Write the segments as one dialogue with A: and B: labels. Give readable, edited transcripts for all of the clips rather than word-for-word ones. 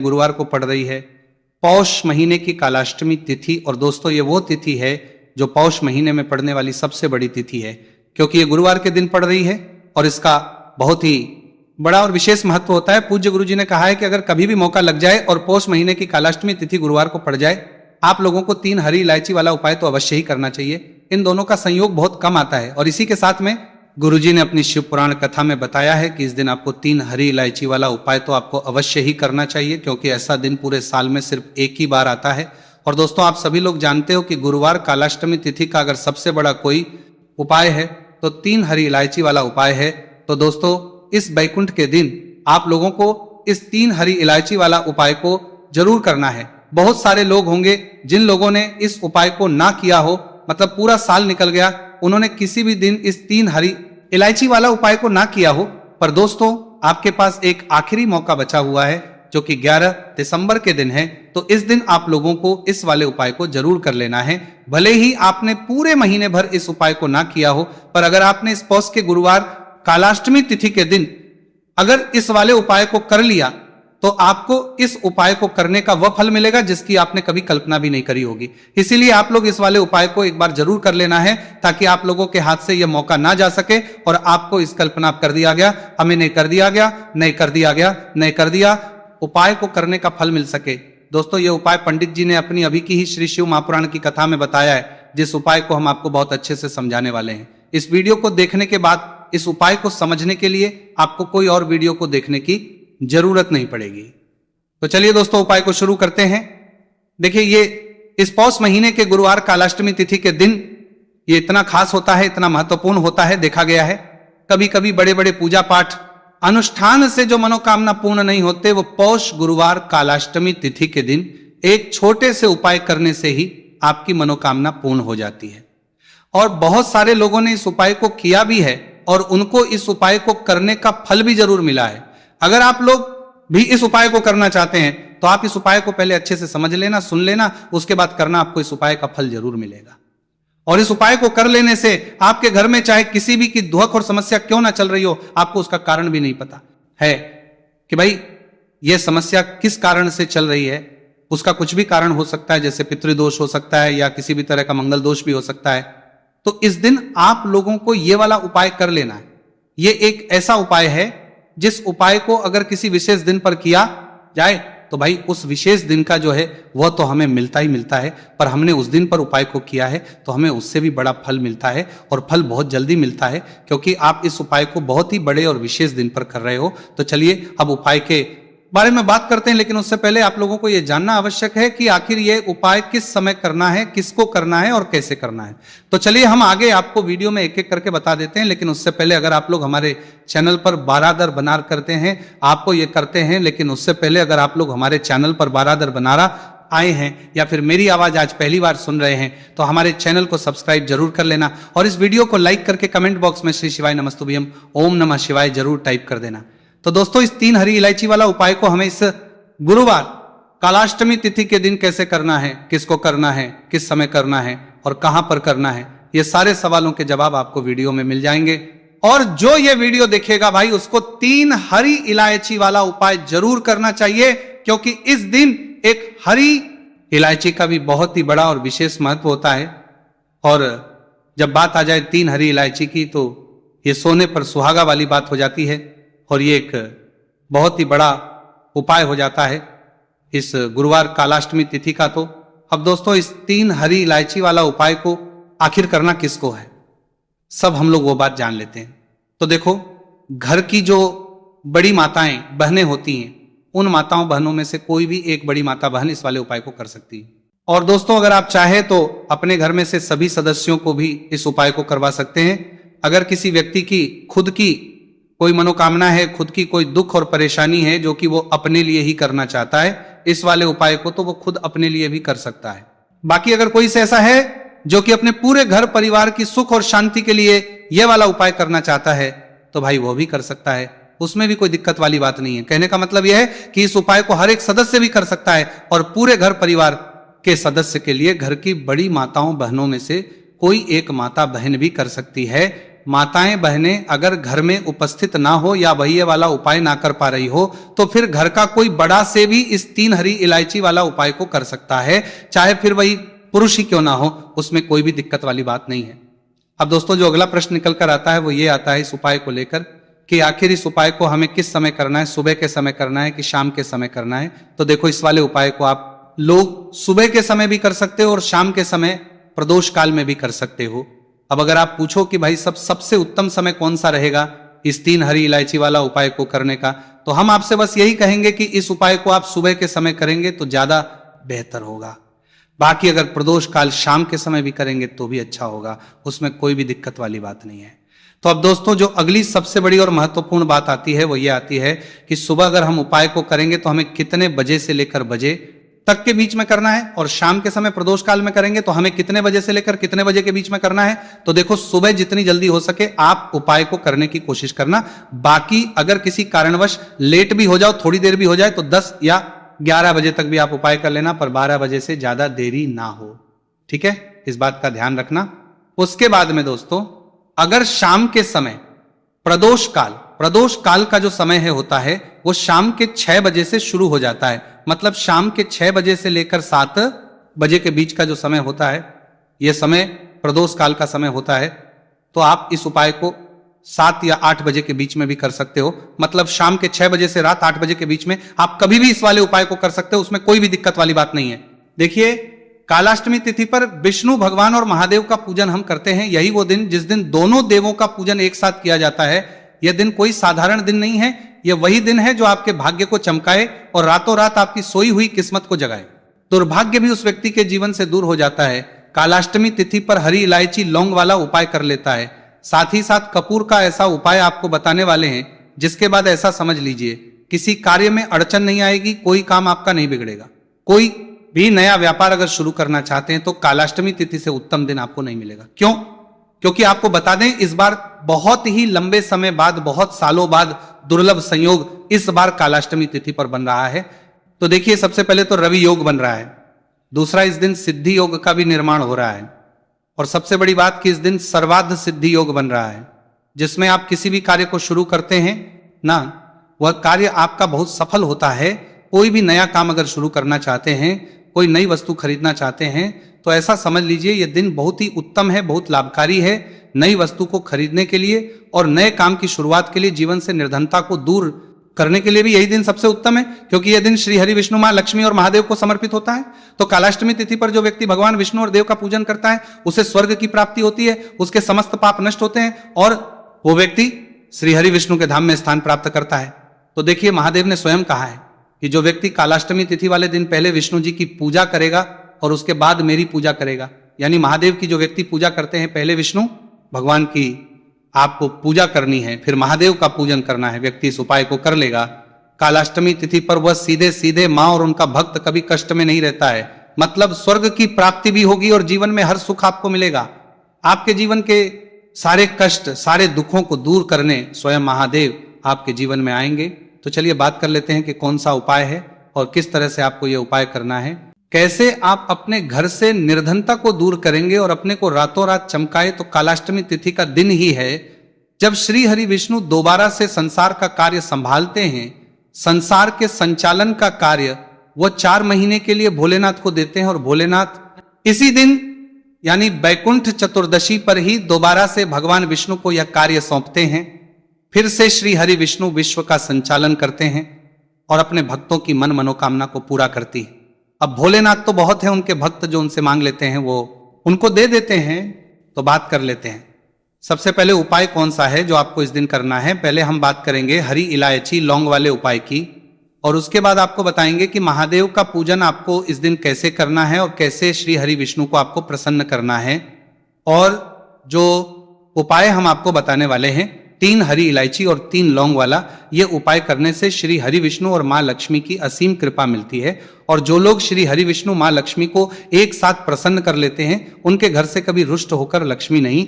A: गुरुवार को पड़ रही है। पौष महीने की कालाष्टमी तिथि, और दोस्तों ये वो तिथि है जो पौष महीने में पड़ने वाली सबसे बड़ी तिथि है, क्योंकि ये गुरुवार के दिन पड़ रही है और इसका बहुत ही बड़ा और विशेष महत्व होता है। पूज्य गुरु जी ने कहा है कि अगर कभी भी मौका लग जाए और पौष महीने की कालाष्टमी तिथि गुरुवार को पड़ जाए, आप लोगों को 3 हरी इलायची वाला उपाय तो अवश्य ही करना चाहिए। इन दोनों का संयोग बहुत कम आता है, और इसी के साथ में गुरुजी ने अपनी शिव पुराण कथा में बताया है कि इस दिन आपको 3 हरी इलायची वाला उपाय तो आपको अवश्य ही करना चाहिए, क्योंकि ऐसा दिन पूरे साल में सिर्फ एक ही बार आता है। और दोस्तों आप सभी लोग जानते हो कि गुरुवार कालाष्टमी तिथि का अगर सबसे बड़ा कोई उपाय है तो 3 हरी इलायची वाला उपाय है। तो दोस्तों इस बैकुंठ के दिन आप लोगों को इस 3 हरी इलायची वाला उपाय को जरूर करना है। बहुत सारे लोग होंगे जिन लोगों ने इस उपाय को ना किया हो, मतलब पूरा साल निकल गया, उन्होंने किसी भी दिन इस 3 हरी इलायची वाला उपाय को ना किया हो। पर दोस्तों आपके पास एक आखिरी मौका बचा हुआ है जो कि 11 दिसंबर के दिन है। तो इस दिन आप लोगों को इस वाले उपाय को जरूर कर लेना है। भले ही आपने पूरे महीने भर इस उपाय को ना किया हो, पर अगर आपने इस पौष के गुरुवार कालाष्टमी तिथि के दिन अगर इस वाले उपाय को कर लिया तो आपको इस उपाय को करने का वह फल मिलेगा जिसकी आपने कभी कल्पना भी नहीं करी होगी। इसीलिए आप लोग इस वाले उपाय को एक बार जरूर कर लेना है, ताकि आप लोगों के हाथ से यह मौका ना जा सके और आपको इस कल्पना कर दिया गया, हमें नहीं कर दिया गया, नहीं कर दिया गया, नहीं कर दिया, उपाय को करने का फल मिल सके। दोस्तों ये उपाय पंडित जी ने अपनी अभी की ही श्री शिव महापुराण की कथा में बताया है, जिस उपाय को हम आपको बहुत अच्छे से समझाने वाले हैं। इस वीडियो को देखने के बाद इस उपाय को समझने के लिए आपको कोई और वीडियो को देखने की जरूरत नहीं पड़ेगी। तो चलिए दोस्तों उपाय को शुरू करते हैं। देखिए ये इस पौष महीने के गुरुवार कालाष्टमी तिथि के दिन ये इतना खास होता है, इतना महत्वपूर्ण होता है। देखा गया है कभी कभी बड़े बड़े पूजा पाठ अनुष्ठान से जो मनोकामना पूर्ण नहीं होते, वो पौष गुरुवार कालाष्टमी तिथि के दिन एक छोटे से उपाय करने से ही आपकी मनोकामना पूर्ण हो जाती है। और बहुत सारे लोगों ने इस उपाय को किया भी है और उनको इस उपाय को करने का फल भी जरूर मिला है। अगर आप लोग भी इस उपाय को करना चाहते हैं तो आप इस उपाय को पहले अच्छे से समझ लेना, सुन लेना, उसके बाद करना, आपको इस उपाय का फल जरूर मिलेगा। और इस उपाय को कर लेने से आपके घर में चाहे किसी भी की दुख और समस्या क्यों ना चल रही हो, आपको उसका कारण भी नहीं पता है कि भाई यह समस्या किस कारण से चल रही है। उसका कुछ भी कारण हो सकता है, जैसे पितृदोष हो सकता है या किसी भी तरह का मंगल दोष भी हो सकता है। तो इस दिन आप लोगों को यह वाला उपाय कर लेना है। यह एक ऐसा उपाय है जिस उपाय को अगर किसी विशेष दिन पर किया जाए तो भाई उस विशेष दिन का जो है वह तो हमें मिलता ही मिलता है, पर हमने उस दिन पर उपाय को किया है तो हमें उससे भी बड़ा फल मिलता है, और फल बहुत जल्दी मिलता है, क्योंकि आप इस उपाय को बहुत ही बड़े और विशेष दिन पर कर रहे हो। तो चलिए अब उपाय के बारे में बात करते हैं, लेकिन उससे पहले आप लोगों को यह जानना आवश्यक है कि आखिर यह उपाय किस समय करना है, किसको करना है और कैसे करना है। तो चलिए हम आगे आपको वीडियो में एक एक करके बता देते हैं, लेकिन उससे पहले अगर आप लोग हमारे चैनल पर बारादर बनार करते हैं, आपको ये करते हैं, लेकिन उससे पहले अगर आप लोग हमारे चैनल पर बारादर बनारा आए हैं या फिर मेरी आवाज आज पहली बार सुन रहे हैं तो हमारे चैनल को सब्सक्राइब जरूर कर लेना, और इस वीडियो को लाइक करके कमेंट बॉक्स में श्री शिवाय नमस्तुभ्यम ओम नमः शिवाय जरूर टाइप कर देना। तो दोस्तों इस 3 हरी इलायची वाला उपाय को हमें इस गुरुवार कालाष्टमी तिथि के दिन कैसे करना है, किसको करना है, किस समय करना है और कहां पर करना है, ये सारे सवालों के जवाब आपको वीडियो में मिल जाएंगे। और जो ये वीडियो देखेगा भाई उसको 3 हरी इलायची वाला उपाय जरूर करना चाहिए, क्योंकि इस दिन एक हरी इलायची का भी बहुत ही बड़ा और विशेष महत्व होता है। और जब बात आ जाए 3 हरी इलायची की तो ये सोने पर सुहागा वाली बात हो जाती है, और ये एक बहुत ही बड़ा उपाय हो जाता है इस गुरुवार कालाष्टमी तिथि का। तो अब दोस्तों इस 3 हरी इलायची वाला उपाय को आखिर करना किसको है, सब हम लोग वो बात जान लेते हैं। तो देखो घर की जो बड़ी माताएं बहनें होती हैं, उन माताओं बहनों में से कोई भी एक बड़ी माता बहन इस वाले उपाय को कर सकती है। और दोस्तों अगर आप चाहे तो अपने घर में से सभी सदस्यों को भी इस उपाय को करवा सकते हैं। अगर किसी व्यक्ति की खुद की कोई मनोकामना है, खुद की कोई दुख और परेशानी है जो कि वो अपने लिए ही करना चाहता है, इस वाले उपाय को तो वो खुद अपने लिए भी कर सकता है। बाकी अगर कोई से ऐसा है जो कि अपने पूरे घर परिवार की सुख और शांति के लिए यह वाला उपाय करना चाहता है, तो भाई वो भी कर सकता है, उसमें भी कोई दिक्कत वाली बात नहीं है। कहने का मतलब यह है कि इस उपाय को हर एक सदस्य भी कर सकता है, और पूरे घर परिवार के सदस्य के लिए घर की बड़ी माताओं बहनों में से कोई एक माता बहन भी कर सकती है। माताएं बहनें अगर घर में उपस्थित ना हो या वही ये वाला उपाय ना कर पा रही हो तो फिर घर का कोई बड़ा से भी इस 3 हरी इलायची वाला उपाय को कर सकता है, चाहे फिर वही पुरुष ही क्यों ना हो, उसमें कोई भी दिक्कत वाली बात नहीं है। अब दोस्तों जो अगला प्रश्न निकल कर आता है वो ये आता है इस उपाय को लेकर कि आखिर इस उपाय को हमें किस समय करना है, सुबह के समय करना है कि शाम के समय करना है। तो देखो इस वाले उपाय को आप लोग सुबह के समय भी कर सकते हो और शाम के समय प्रदोष काल में भी कर सकते हो। अब अगर आप पूछो कि भाई सबसे उत्तम समय कौन सा रहेगा इस 3 हरी इलायची वाला उपाय को करने का, तो हम आपसे बस यही कहेंगे कि इस उपाय को आप सुबह के समय करेंगे तो ज्यादा बेहतर होगा। बाकी अगर प्रदोष काल शाम के समय भी करेंगे तो भी अच्छा होगा, उसमें कोई भी दिक्कत वाली बात नहीं है। तो अब दोस्तों जो अगली सबसे बड़ी और महत्वपूर्ण बात आती है वो ये आती है कि सुबह अगर हम उपाय को करेंगे तो हमें कितने बजे से लेकर बजे तक के बीच में करना है, और शाम के समय प्रदोष काल में करेंगे तो हमें कितने बजे से लेकर कितने बजे के बीच में करना है। तो देखो सुबह जितनी जल्दी हो सके आप उपाय को करने की कोशिश करना। बाकी अगर किसी कारणवश लेट भी हो जाओ, थोड़ी देर भी हो जाए तो 10 या 11 बजे तक भी आप उपाय कर लेना, पर 12 बजे से ज्यादा देरी ना हो। ठीक है, इस बात का ध्यान रखना। उसके बाद में दोस्तों अगर शाम के समय प्रदोष काल का जो समय है होता है वो शाम के 6 बजे से शुरू हो जाता है। मतलब शाम के 6 बजे से लेकर 7 बजे के बीच का जो समय होता है यह समय प्रदोष काल का समय होता है। तो आप इस उपाय को 7 या 8 बजे के बीच में भी कर सकते हो। मतलब शाम के 6 बजे से रात 8 बजे के बीच में आप कभी भी इस वाले उपाय को कर सकते हो, उसमें कोई भी दिक्कत वाली बात नहीं है। देखिए कालाष्टमी तिथि पर विष्णु भगवान और महादेव का पूजन हम करते हैं। यही वो दिन जिस दिन दोनों देवों का पूजन एक साथ किया जाता है। यह दिन कोई साधारण दिन नहीं है, यह वही दिन है जो आपके भाग्य को चमकाए और रातों रात आपकी सोई हुई किस्मत को जगाए। दुर्भाग्य भी उस व्यक्ति के जीवन से दूर हो जाता है। कालाष्टमी तिथि पर हरी इलायची लौंग वाला उपाय कर लेता है। साथ ही साथ कपूर का ऐसा उपाय आपको बताने वाले हैं जिसके बाद ऐसा समझ लीजिए किसी कार्य में अड़चन नहीं आएगी, कोई काम आपका नहीं बिगड़ेगा। कोई भी नया व्यापार अगर शुरू करना चाहते हैं तो कालाष्टमी तिथि से उत्तम दिन आपको नहीं मिलेगा। क्यों? क्योंकि आपको बता दें इस बार बहुत ही लंबे समय बाद, बहुत सालों बाद दुर्लभ संयोग इस बार कालाष्टमी तिथि पर बन रहा है। तो देखिए सबसे पहले तो रवि योग बन रहा है, दूसरा इस दिन सिद्धि योग का भी निर्माण हो रहा है, और सबसे बड़ी बात कि इस दिन सर्वार्ध सिद्धि योग बन रहा है जिसमें आप किसी भी कार्य को शुरू करते हैं ना, वह कार्य आपका बहुत सफल होता है। कोई भी नया काम अगर शुरू करना चाहते हैं, कोई नई वस्तु खरीदना चाहते हैं तो ऐसा समझ लीजिए यह दिन बहुत ही उत्तम है, बहुत लाभकारी है नई वस्तु को खरीदने के लिए और नए काम की शुरुआत के लिए। जीवन से निर्धनता को दूर करने के लिए भी यही दिन सबसे उत्तम है, क्योंकि यह दिन श्री हरि विष्णु मां लक्ष्मी और महादेव को समर्पित होता है। तो कालाष्टमी तिथि पर जो व्यक्ति भगवान विष्णु और देव का पूजन करता है उसे स्वर्ग की प्राप्ति होती है, उसके समस्त पाप नष्ट होते हैं और वो व्यक्ति श्री हरि विष्णु के धाम में स्थान प्राप्त करता है। तो देखिए महादेव ने स्वयं कहा है कि जो व्यक्ति कालाष्टमी तिथि वाले दिन पहले विष्णु जी की पूजा करेगा और उसके बाद मेरी पूजा करेगा, यानी महादेव की जो व्यक्ति पूजा करते हैं, पहले विष्णु भगवान की आपको पूजा करनी है, फिर महादेव का पूजन करना है, व्यक्ति इस उपाय को कर लेगा। कालाष्टमी तिथि पर वह सीधे सीधे मां और उनका भक्त कभी कष्ट में नहीं रहता है। मतलब स्वर्ग की प्राप्ति भी होगी और जीवन में हर सुख आपको मिलेगा। आपके जीवन के सारे कष्ट, सारे दुखों को दूर करने स्वयं महादेव आपके जीवन में आएंगे। तो चलिए बात कर लेते हैं कि कौन सा उपाय है और किस तरह से आपको यह उपाय करना है, कैसे आप अपने घर से निर्धनता को दूर करेंगे और अपने को रातों रात चमकाए। तो कालाष्टमी तिथि का दिन ही है जब श्री हरि विष्णु दोबारा से संसार का कार्य संभालते हैं। संसार के संचालन का कार्य वो 4 महीने के लिए भोलेनाथ को देते हैं और भोलेनाथ इसी दिन यानी बैकुंठ चतुर्दशी पर ही दोबारा से भगवान विष्णु को यह कार्य सौंपते हैं। फिर से श्री हरि विष्णु विश्व का संचालन करते हैं और अपने भक्तों की मन मनोकामना को पूरा करती है। अब भोलेनाथ तो बहुत है, उनके भक्त जो उनसे मांग लेते हैं वो उनको दे देते हैं। तो बात कर लेते हैं सबसे पहले उपाय कौन सा है जो आपको इस दिन करना है। पहले हम बात करेंगे हरी इलायची लौंग वाले उपाय की, और उसके बाद आपको बताएंगे कि महादेव का पूजन आपको इस दिन कैसे करना है और कैसे श्री हरि विष्णु को आपको प्रसन्न करना है। और जो उपाय हम आपको बताने वाले हैं 3 हरी इलायची और 3 लौंग वाला, ये उपाय करने से श्री हरि विष्णु और मां लक्ष्मी की असीम कृपा मिलती है। और जो लोग श्री हरि विष्णु मां लक्ष्मी को एक साथ प्रसन्न कर लेते हैं उनके घर से कभी रुष्ट होकर लक्ष्मी नहीं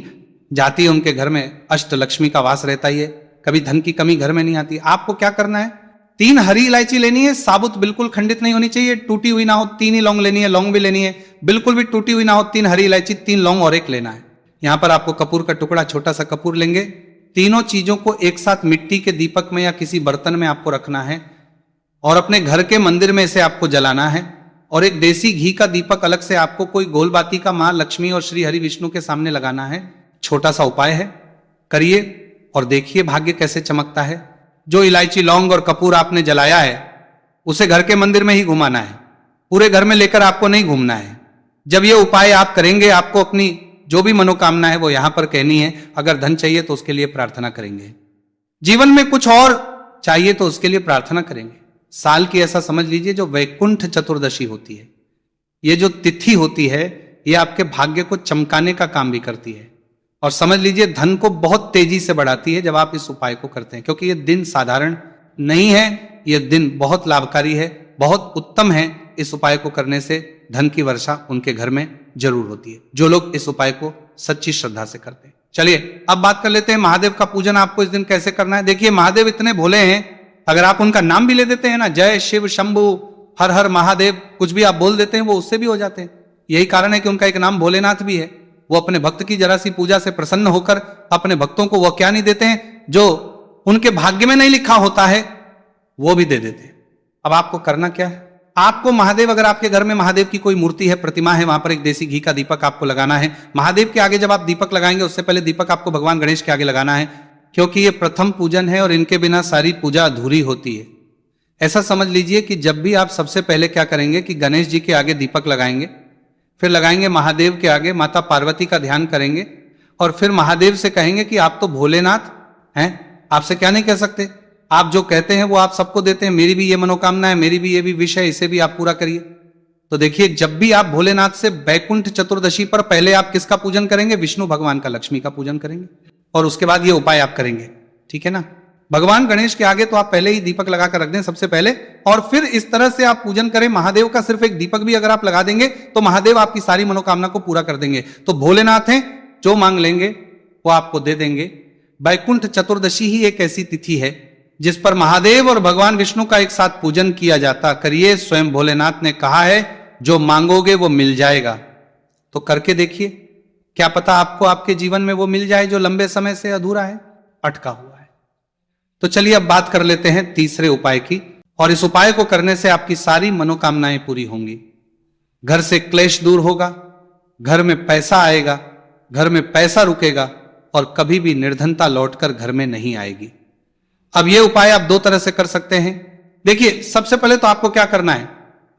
A: जाती है, उनके घर में अष्ट लक्ष्मी का वास रहता ही है, कभी धन की कमी घर में नहीं आती। आपको क्या करना है, 3 हरी इलायची लेनी है, साबुत बिल्कुल खंडित नहीं होनी चाहिए, टूटी हुई ना हो। 3 ही लौंग लेनी है, लौंग भी लेनी है, बिल्कुल भी टूटी हुई ना हो। 3 हरी इलायची, 3 लौंग और 1 लेना है। यहां पर आपको कपूर का टुकड़ा, छोटा सा कपूर लेंगे। तीनों चीजों को एक साथ मिट्टी के दीपक में या किसी बर्तन में आपको रखना है और अपने घर के मंदिर में इसे आपको जलाना है। और एक देसी घी का दीपक अलग से आपको कोई गोलबाती का मां लक्ष्मी और श्री हरि विष्णु के सामने लगाना है। छोटा सा उपाय है, करिए और देखिए भाग्य कैसे चमकता है। जो इलायची, लौंग और कपूर आपने जलाया है उसे घर के मंदिर में ही घुमाना है, पूरे घर में लेकर आपको नहीं घूमना है। जब ये उपाय आप करेंगे, आपको अपनी जो भी मनोकामना है वो यहां पर कहनी है। अगर धन चाहिए तो उसके लिए प्रार्थना करेंगे, जीवन में कुछ और चाहिए तो उसके लिए प्रार्थना करेंगे। साल की ऐसा समझ लीजिए जो वैकुंठ चतुर्दशी होती है, ये जो तिथि होती है ये आपके भाग्य को चमकाने का काम भी करती है और समझ लीजिए धन को बहुत तेजी से बढ़ाती है जब आप इस उपाय को करते हैं। क्योंकि ये दिन साधारण नहीं है, ये दिन बहुत लाभकारी है, बहुत उत्तम है। इस उपाय को करने से धन की वर्षा उनके घर में जरूर होती है, जो लोग इस उपाय को सच्ची श्रद्धा से करते हैं। चलिए अब बात कर लेते हैं महादेव का पूजन आपको इस दिन कैसे करना है। देखिए महादेव इतने भोले हैं, अगर आप उनका नाम भी ले देते हैं ना, जय शिव शंभु हर हर महादेव, कुछ भी आप बोल देते हैं वो उससे भी हो जाते हैं। यही कारण है कि उनका एक नाम भोलेनाथ भी है। वो अपने भक्त की जरा सी पूजा से प्रसन्न होकर अपने भक्तों को वो क्या नहीं देते हैं जो उनके भाग्य में नहीं लिखा होता है, वो भी दे देते हैं। अब आपको करना क्या है, आपको महादेव, अगर आपके घर में महादेव की कोई मूर्ति है, प्रतिमा है, वहां पर एक देसी घी का दीपक आपको लगाना है। महादेव के आगे जब आप दीपक लगाएंगे उससे पहले दीपक आपको भगवान गणेश के आगे लगाना है, क्योंकि ये प्रथम पूजन है और इनके बिना सारी पूजा अधूरी होती है। ऐसा समझ लीजिए कि जब भी आप सबसे पहले क्या करेंगे कि गणेश जी के आगे दीपक लगाएंगे, फिर लगाएंगे महादेव के आगे, माता पार्वती का ध्यान करेंगे और फिर महादेव से कहेंगे कि आप तो भोलेनाथ हैं, आपसे क्या नहीं कह सकते, आप जो कहते हैं वो आप सबको देते हैं, मेरी भी ये मनोकामना है, मेरी भी ये भी विष है, इसे भी आप पूरा करिए। तो देखिए जब भी आप भोलेनाथ से वैकुंठ चतुर्दशी पर पहले आप किसका पूजन करेंगे, विष्णु भगवान का, लक्ष्मी का पूजन करेंगे और उसके बाद ये उपाय आप करेंगे, ठीक है ना। भगवान गणेश के आगे तो आप पहले ही दीपक लगाकर रख दें सबसे पहले, और फिर इस तरह से आप पूजन करें। महादेव का सिर्फ एक दीपक भी अगर आप लगा देंगे तो महादेव आपकी सारी मनोकामना को पूरा कर देंगे। तो भोलेनाथ हैं, जो मांग लेंगे वो आपको दे देंगे। वैकुंठ चतुर्दशी ही एक ऐसी तिथि है जिस पर महादेव और भगवान विष्णु का एक साथ पूजन किया जाता। करिए, स्वयं भोलेनाथ ने कहा है जो मांगोगे वो मिल जाएगा। तो करके देखिए, क्या पता आपको आपके जीवन में वो मिल जाए जो लंबे समय से अधूरा है, अटका हुआ है। तो चलिए अब बात कर लेते हैं तीसरे उपाय की, और इस उपाय को करने से आपकी सारी मनोकामनाएं पूरी होंगी। घर से क्लेश दूर होगा, घर में पैसा आएगा, घर में पैसा रुकेगा और कभी भी निर्धनता लौटकर घर में नहीं आएगी। अब यह उपाय आप दो तरह से कर सकते हैं। देखिए सबसे पहले तो आपको क्या करना है,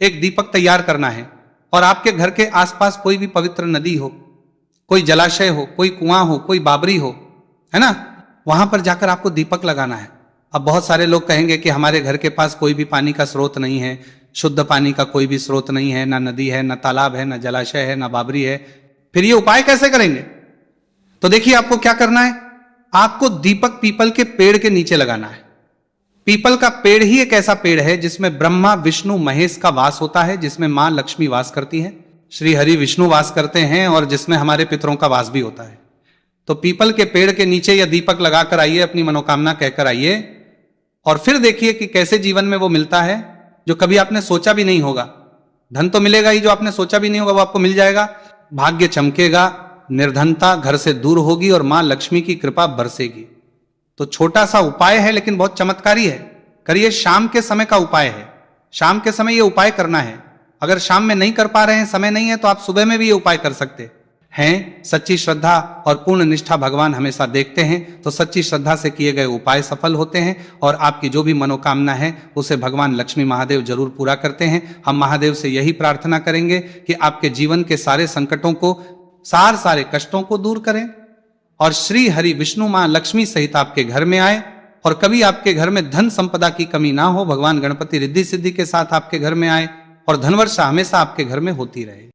A: एक दीपक तैयार करना है और आपके घर के आसपास कोई भी पवित्र नदी हो, कोई जलाशय हो, कोई कुआं हो, कोई बाबरी हो, है ना, वहां पर जाकर आपको दीपक लगाना है। अब बहुत सारे लोग कहेंगे कि हमारे घर के पास कोई भी पानी का स्रोत नहीं है, शुद्ध पानी का कोई भी स्रोत नहीं है, ना नदी है, ना तालाब है, ना जलाशय है, ना बाबरी है, फिर ये उपाय कैसे करेंगे। तो देखिए आपको क्या करना है, आपको दीपक पीपल के पेड़ के नीचे लगाना है। पीपल का पेड़ ही एक ऐसा पेड़ है जिसमें ब्रह्मा विष्णु महेश का वास होता है, जिसमें मां लक्ष्मी वास करती है, श्री हरि विष्णु वास करते हैं और जिसमें हमारे पितरों का वास भी होता है। तो पीपल के पेड़ के नीचे यह दीपक लगाकर आइए, अपनी मनोकामना कहकर आइए और फिर देखिए कि कैसे जीवन में वो मिलता है जो कभी आपने सोचा भी नहीं होगा। धन तो मिलेगा ही, जो आपने सोचा भी नहीं होगा वो आपको मिल जाएगा, भाग्य चमकेगा, निर्धनता घर से दूर होगी और मां लक्ष्मी की कृपा बरसेगी। तो छोटा सा उपाय है लेकिन बहुत चमत्कारी है। करिए, शाम के समय का उपाय है, शाम के समय ये उपाय करना है। अगर शाम में नहीं कर पा रहे हैं, समय नहीं है, तो आप सुबह में भी ये उपाय कर सकते हैं। सच्ची श्रद्धा और पूर्ण निष्ठा भगवान हमेशा देखते हैं, तो सच्ची श्रद्धा से किए गए उपाय सफल होते हैं और आपकी जो भी मनोकामना है उसे भगवान लक्ष्मी महादेव जरूर पूरा करते हैं। हम महादेव से यही प्रार्थना करेंगे कि आपके जीवन के सारे संकटों को, सारे कष्टों को दूर करें और श्री हरि विष्णु मां लक्ष्मी सहित आपके घर में आए और कभी आपके घर में धन संपदा की कमी ना हो। भगवान गणपति रिद्धि सिद्धि के साथ आपके घर में आए और धनवर्षा हमेशा आपके घर में होती रहे।